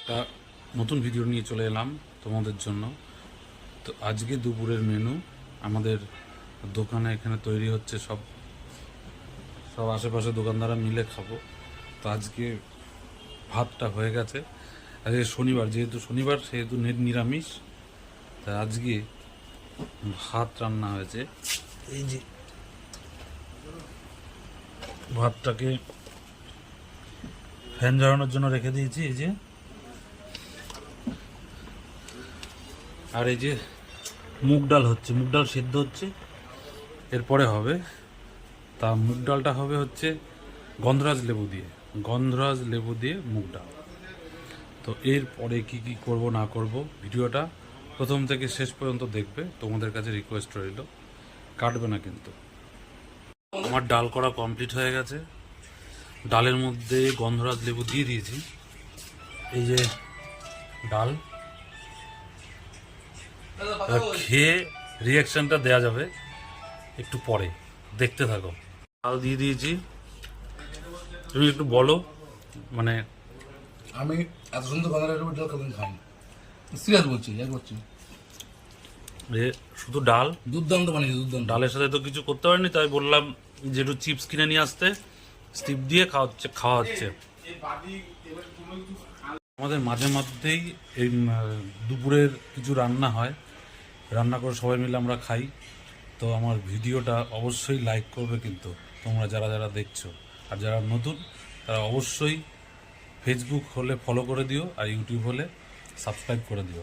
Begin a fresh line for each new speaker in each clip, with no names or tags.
একটা নতুন ভিডিও নিয়ে চলে এলাম তোমাদের জন্য। তো আজকে দুপুরের মেনু আমাদের দোকানে এখানে তৈরি হচ্ছে, সব সব আশেপাশে দোকানদাররা মিলে খাবো। তো আজকে ভাতটা হয়ে গেছে, আজকে শনিবার, যেহেতু শনিবার সেহেতু নিরামিষ। তা আজকে ভাত রান্না হয়েছে। এই যে ভাতটাকে ফ্যান ঝরানোর জন্য রেখে দিয়েছি, এই যে। আর এই যে মুগ ডাল হচ্ছে, মুগ ডাল সিদ্ধ হচ্ছে, এরপরে হবে। তা মুগ ডালটা হবে হচ্ছে গন্ধরাজ লেবু দিয়ে, গন্ধরাজ লেবু দিয়ে মুগ ডাল। তো এরপরে কি কি করব না করব ভিডিওটা প্রথম থেকে শেষ পর্যন্ত দেখবে, তোমাদের কাছে রিকোয়েস্ট রইল, কাটবে না কিন্তু। আমার ডাল করা কমপ্লিট হয়ে গেছে, ডালের মধ্যে গন্ধরাজ লেবু দিয়ে দিয়েছি। এই যে ডাল, খেয়ে রিয়াকশনটা দেয়া যাবে একটু পরে, দেখতে থাকো। ডাল দিয়ে দিয়েছি, তুমি একটু বলো। মানে
আমি এত সুন্দর গন্ধরাজ লেবুর ডাল কখনো খাইনি, সিরিয়াস বলছি, বলছি।
শুধু ডাল,
দুর্দান্ত বানিয়েছে, দুর্দান্ত।
ডালের সাথে তো কিছু করতে পারিনি, তাই বললাম যে একটু চিপস কিনে নিয়ে আসতে, চিপ দিয়ে খাওয়া হচ্ছে। আমাদের মাঝে মধ্যেই এই দুপুরের কিছু রান্না হয়, রান্না করে সবাই মিলে আমরা খাই। তো আমার ভিডিওটা অবশ্যই লাইক করবে কিন্তু তোমরা যারা যারা দেখছো, আর যারা নতুন তারা অবশ্যই ফেসবুক হলে ফলো করে দিও, আর ইউটিউব হলে সাবস্ক্রাইব করে দিও।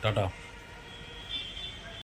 টাটা।